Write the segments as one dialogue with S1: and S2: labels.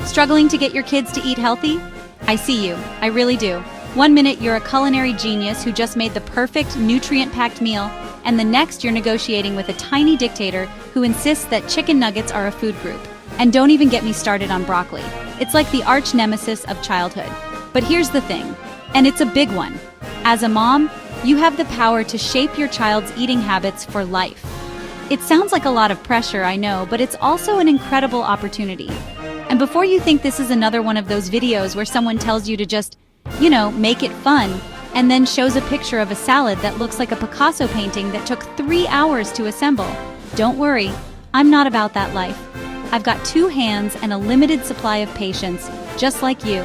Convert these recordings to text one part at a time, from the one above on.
S1: Struggling to get your kids to eat healthy? I see you, I really do. One minute you're a culinary genius who just made the perfect nutrient-packed meal, and the next you're negotiating with a tiny dictator who insists that chicken nuggets are a food group. And don't even get me started on broccoli. It's like the arch nemesis of childhood. But here's the thing, and it's a big one. As a mom, you have the power to shape your child's eating habits for life. It sounds like a lot of pressure, I know, but it's also an incredible opportunity. And before you think this is another one of those videos where someone tells you to just, make it fun, and then shows a picture of a salad that looks like a Picasso painting that took 3 hours to assemble, don't worry, I'm not about that life. I've got 2 hands and a limited supply of patience, just like you.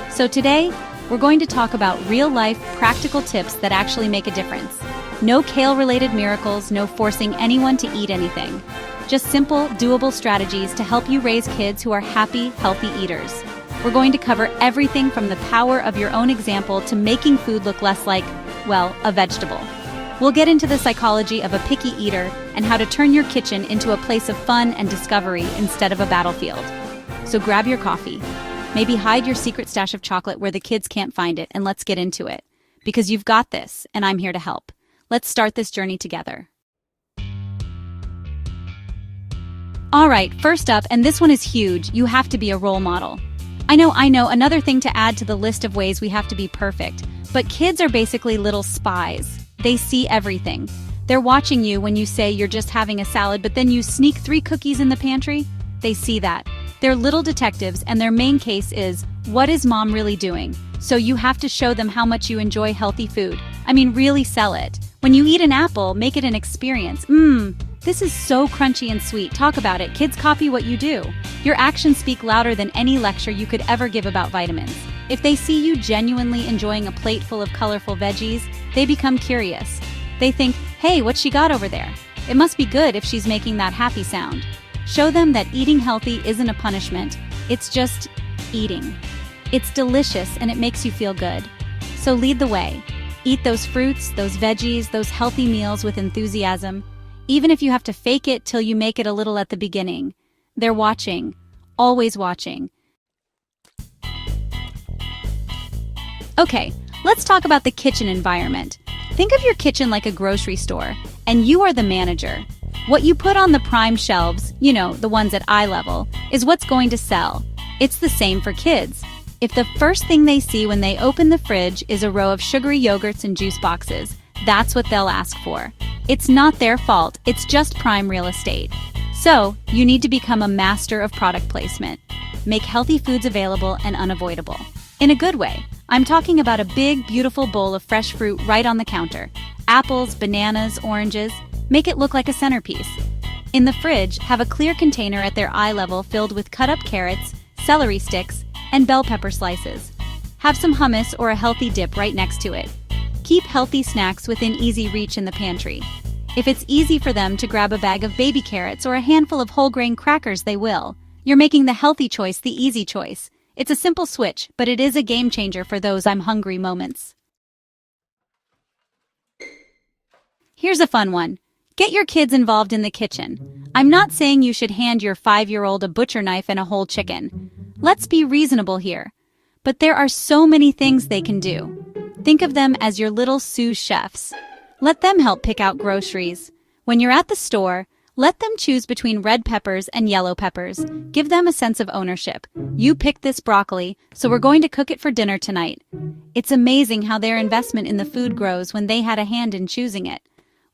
S1: So today, we're going to talk about real-life, practical tips that actually make a difference. No kale-related miracles, no forcing anyone to eat anything. Just simple, doable strategies to help you raise kids who are happy, healthy eaters. We're going to cover everything from the power of your own example to making food look less like, well, a vegetable. We'll get into the psychology of a picky eater and how to turn your kitchen into a place of fun and discovery instead of a battlefield. So grab your coffee. Maybe hide your secret stash of chocolate where the kids can't find it, and let's get into it. Because you've got this, and I'm here to help. Let's start this journey together. All right, first up, and this one is huge, you have to be a role model. I know, another thing to add to the list of ways we have to be perfect, but kids are basically little spies. They see everything. They're watching you when you say you're just having a salad, but then you sneak 3 cookies in the pantry. They see that. They're little detectives, and their main case is, what is mom really doing? So you have to show them how much you enjoy healthy food. Really sell it. When you eat an apple, make it an experience. This is so crunchy and sweet. Talk about it. Kids copy what you do. Your actions speak louder than any lecture you could ever give about vitamins. If they see you genuinely enjoying a plate full of colorful veggies, they become curious. They think, hey, what's she got over there? It must be good if she's making that happy sound. Show them that eating healthy isn't a punishment. It's just eating. It's delicious and it makes you feel good. So lead the way. Eat those fruits, those veggies, those healthy meals with enthusiasm. Even if you have to fake it till you make it a little at the beginning. They're watching. Always watching. Okay, let's talk about the kitchen environment. Think of your kitchen like a grocery store, and you are the manager. What you put on the prime shelves, the ones at eye level, is what's going to sell. It's the same for kids. If the first thing they see when they open the fridge is a row of sugary yogurts and juice boxes, that's what they'll ask for. It's not their fault, it's just prime real estate. So, you need to become a master of product placement. Make healthy foods available and unavoidable. In a good way. I'm talking about a big, beautiful bowl of fresh fruit right on the counter. Apples, bananas, oranges. Make it look like a centerpiece. In the fridge, have a clear container at their eye level filled with cut-up carrots, celery sticks, and bell pepper slices. Have some hummus or a healthy dip right next to it. Keep healthy snacks within easy reach in the pantry. If it's easy for them to grab a bag of baby carrots or a handful of whole grain crackers, they will. You're making the healthy choice the easy choice. It's a simple switch, but it is a game changer for those I'm hungry moments. Here's a fun one. Get your kids involved in the kitchen. I'm not saying you should hand your 5-year-old a butcher knife and a whole chicken. Let's be reasonable here. But there are so many things they can do. Think of them as your little sous chefs. Let them help pick out groceries. When you're at the store, let them choose between red peppers and yellow peppers. Give them a sense of ownership. You picked this broccoli, so we're going to cook it for dinner tonight. It's amazing how their investment in the food grows when they had a hand in choosing it.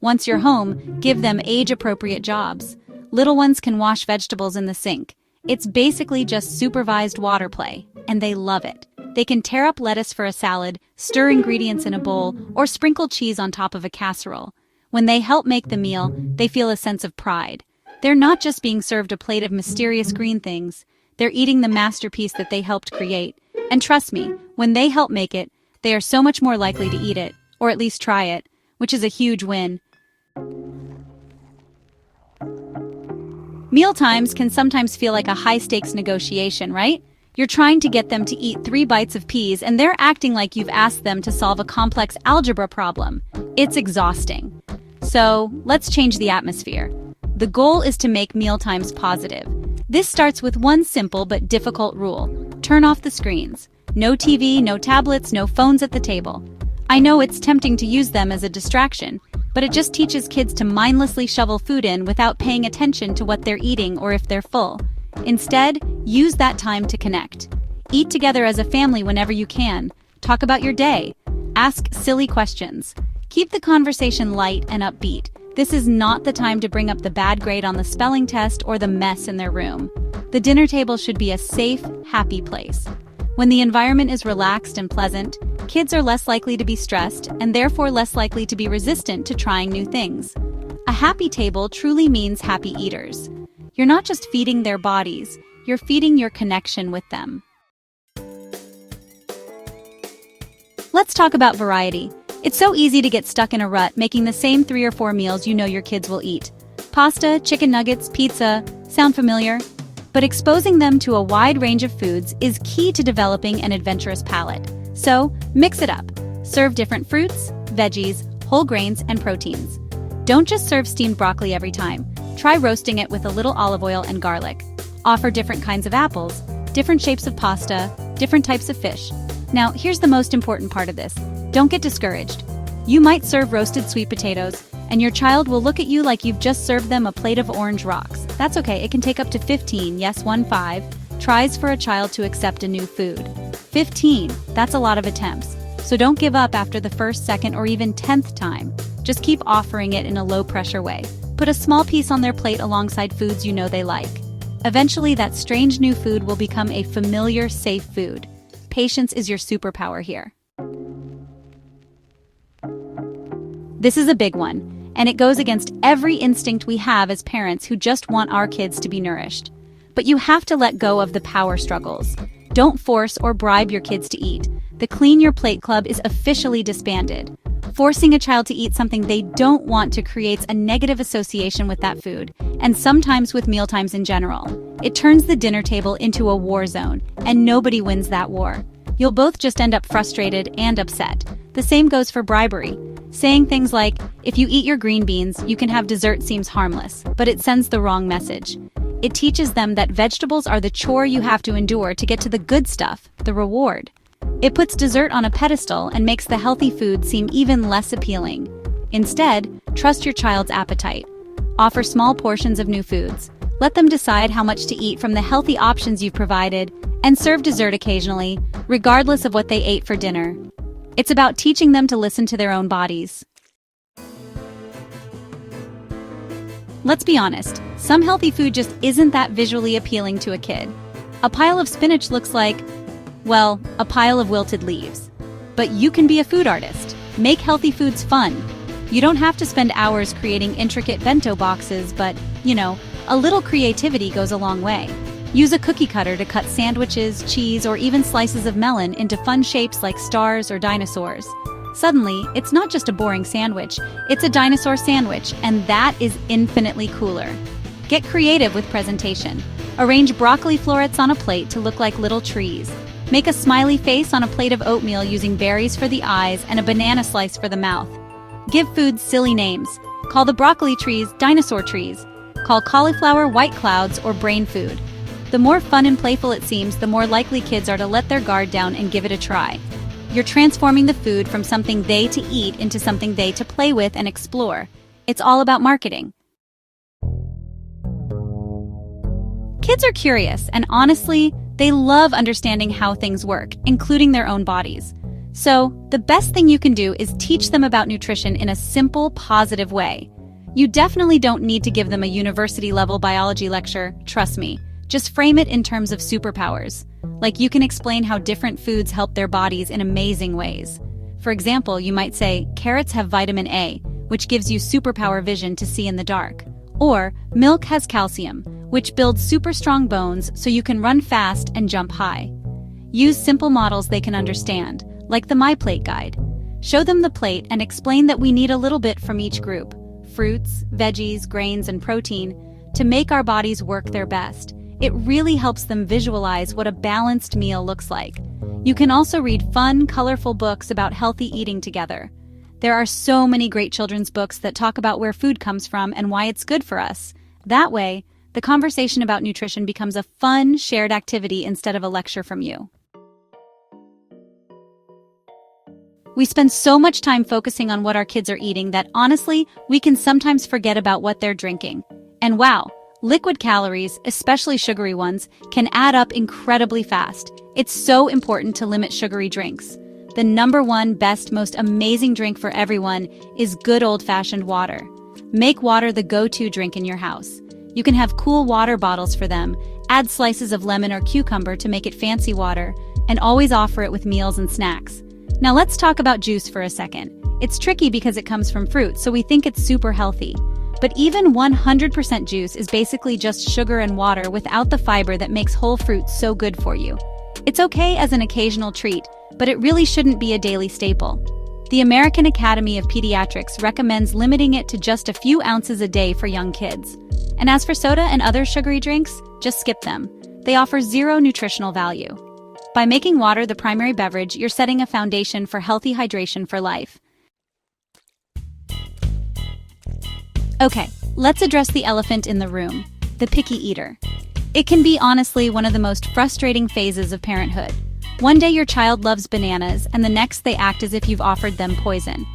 S1: Once you're home, give them age-appropriate jobs. Little ones can wash vegetables in the sink. It's basically just supervised water play, and they love it. They can tear up lettuce for a salad, stir ingredients in a bowl, or sprinkle cheese on top of a casserole. When they help make the meal, they feel a sense of pride. They're not just being served a plate of mysterious green things. They're eating the masterpiece that they helped create. And trust me, when they help make it, they are so much more likely to eat it, or at least try it, which is a huge win. Mealtimes can sometimes feel like a high-stakes negotiation, right? You're trying to get them to eat 3 bites of peas and they're acting like you've asked them to solve a complex algebra problem. It's exhausting. So, let's change the atmosphere. The goal is to make mealtimes positive. This starts with one simple but difficult rule. Turn off the screens. No TV, no tablets, no phones at the table. I know it's tempting to use them as a distraction, but it just teaches kids to mindlessly shovel food in without paying attention to what they're eating or if they're full. Instead, use that time to connect. Eat together as a family whenever you can. Talk about your day. Ask silly questions. Keep the conversation light and upbeat. This is not the time to bring up the bad grade on the spelling test or the mess in their room. The dinner table should be a safe, happy place. When the environment is relaxed and pleasant, kids are less likely to be stressed and therefore less likely to be resistant to trying new things. A happy table truly means happy eaters. You're not just feeding their bodies, you're feeding your connection with them. Let's talk about variety. It's so easy to get stuck in a rut making the same 3 or 4 meals you know your kids will eat. Pasta, chicken nuggets, pizza, sound familiar? But exposing them to a wide range of foods is key to developing an adventurous palate. So, mix it up. Serve different fruits, veggies, whole grains, and proteins. Don't just serve steamed broccoli every time. Try roasting it with a little olive oil and garlic. Offer different kinds of apples, different shapes of pasta, different types of fish. Now, here's the most important part of this. Don't get discouraged. You might serve roasted sweet potatoes, and your child will look at you like you've just served them a plate of orange rocks. That's okay, it can take up to 15, yes 15, tries for a child to accept a new food. 15, that's a lot of attempts. So don't give up after the first, second, or even 10th time. Just keep offering it in a low-pressure way. Put a small piece on their plate alongside foods you know they like. Eventually, that strange new food will become a familiar, safe food. Patience is your superpower here. This is a big one, and it goes against every instinct we have as parents who just want our kids to be nourished. But you have to let go of the power struggles. Don't force or bribe your kids to eat. The Clean Your Plate Club is officially disbanded. Forcing a child to eat something they don't want to creates a negative association with that food, and sometimes with mealtimes in general. It turns the dinner table into a war zone, and nobody wins that war. You'll both just end up frustrated and upset. The same goes for bribery. Saying things like, if you eat your green beans, you can have dessert seems harmless, but it sends the wrong message. It teaches them that vegetables are the chore you have to endure to get to the good stuff, the reward. It puts dessert on a pedestal and makes the healthy food seem even less appealing. Instead, trust your child's appetite. Offer small portions of new foods. Let them decide how much to eat from the healthy options you've provided, and serve dessert occasionally, regardless of what they ate for dinner. It's about teaching them to listen to their own bodies. Let's be honest, some healthy food just isn't that visually appealing to a kid. A pile of spinach looks like, well, a pile of wilted leaves. But you can be a food artist. Make healthy foods fun. You don't have to spend hours creating intricate bento boxes, but, a little creativity goes a long way. Use a cookie cutter to cut sandwiches, cheese, or even slices of melon into fun shapes like stars or dinosaurs. Suddenly, it's not just a boring sandwich, it's a dinosaur sandwich, and that is infinitely cooler. Get creative with presentation. Arrange broccoli florets on a plate to look like little trees. Make a smiley face on a plate of oatmeal using berries for the eyes and a banana slice for the mouth. Give foods silly names. Call the broccoli trees dinosaur trees. Call cauliflower white clouds or brain food. The more fun and playful it seems, the more likely kids are to let their guard down and give it a try. You're transforming the food from something they to eat into something they to play with and explore. It's all about marketing. Kids are curious, and honestly, they love understanding how things work, including their own bodies. So, the best thing you can do is teach them about nutrition in a simple, positive way. You definitely don't need to give them a university-level biology lecture, trust me. Just frame it in terms of superpowers. Like you can explain how different foods help their bodies in amazing ways. For example, you might say, carrots have vitamin A, which gives you superpower vision to see in the dark. Or, milk has calcium, which builds super strong bones so you can run fast and jump high. Use simple models they can understand, like the My Plate guide. Show them the plate and explain that we need a little bit from each group, fruits, veggies, grains, and protein, to make our bodies work their best. It really helps them visualize what a balanced meal looks like. You can also read fun, colorful books about healthy eating together. There are so many great children's books that talk about where food comes from and why it's good for us. That way, The conversation about nutrition becomes a fun, shared activity instead of a lecture from you. We spend so much time focusing on what our kids are eating that, honestly, we can sometimes forget about what they're drinking. And wow, liquid calories, especially sugary ones, can add up incredibly fast. It's so important to limit sugary drinks. The number one best, most amazing drink for everyone is good old-fashioned water. Make water the go-to drink in your house. You can have cool water bottles for them, add slices of lemon or cucumber to make it fancy water, and always offer it with meals and snacks. Now let's talk about juice for a second. It's tricky because it comes from fruit, so we think it's super healthy. But even 100% juice is basically just sugar and water without the fiber that makes whole fruit so good for you. It's okay as an occasional treat, but it really shouldn't be a daily staple. The American Academy of Pediatrics recommends limiting it to just a few ounces a day for young kids. And as for soda and other sugary drinks, just skip them. They offer zero nutritional value. By making water the primary beverage, you're setting a foundation for healthy hydration for life. Okay, let's address the elephant in the room, the picky eater. It can be honestly one of the most frustrating phases of parenthood. One day your child loves bananas, and the next they act as if you've offered them poison.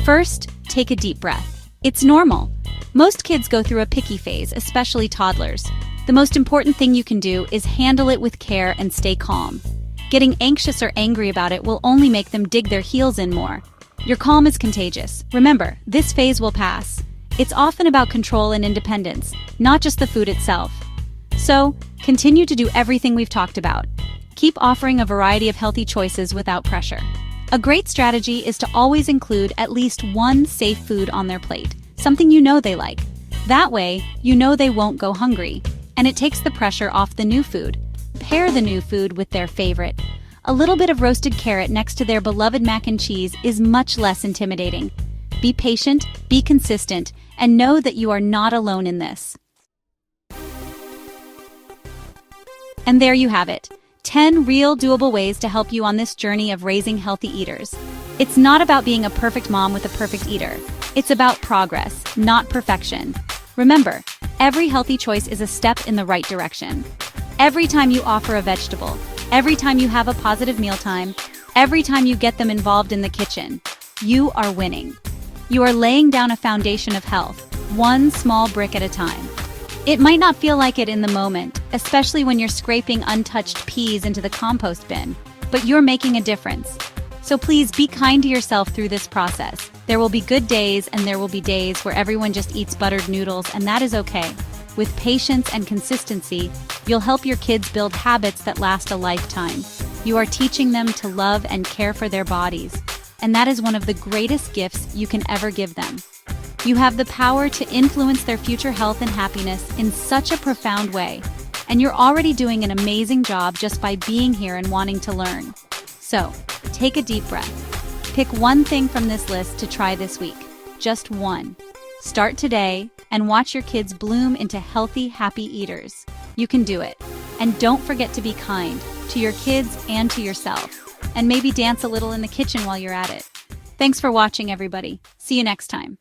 S1: First, take a deep breath. It's normal. Most kids go through a picky phase, especially toddlers. The most important thing you can do is handle it with care and stay calm. Getting anxious or angry about it will only make them dig their heels in more. Your calm is contagious. Remember, this phase will pass. It's often about control and independence, not just the food itself. So, continue to do everything we've talked about. Keep offering a variety of healthy choices without pressure. A great strategy is to always include at least one safe food on their plate, something you know they like. That way, you know they won't go hungry, and it takes the pressure off the new food. Pair the new food with their favorite. A little bit of roasted carrot next to their beloved mac and cheese is much less intimidating. Be patient, be consistent, and know that you are not alone in this. And there you have it. 10 real doable ways to help you on this journey of raising healthy eaters. It's not about being a perfect mom with a perfect eater. It's about progress, not perfection. Remember, every healthy choice is a step in the right direction. Every time you offer a vegetable, every time you have a positive mealtime, every time you get them involved in the kitchen, you are winning. You are laying down a foundation of health, one small brick at a time. It might not feel like it in the moment, especially when you're scraping untouched peas into the compost bin, but you're making a difference. So please be kind to yourself through this process. There will be good days and there will be days where everyone just eats buttered noodles, and that is okay. With patience and consistency, you'll help your kids build habits that last a lifetime. You are teaching them to love and care for their bodies, and that is one of the greatest gifts you can ever give them. You have the power to influence their future health and happiness in such a profound way, and you're already doing an amazing job just by being here and wanting to learn. So, take a deep breath. Pick one thing from this list to try this week. Just one. Start today and watch your kids bloom into healthy, happy eaters. You can do it. And don't forget to be kind to your kids and to yourself. And maybe dance a little in the kitchen while you're at it. Thanks for watching, everybody. See you next time.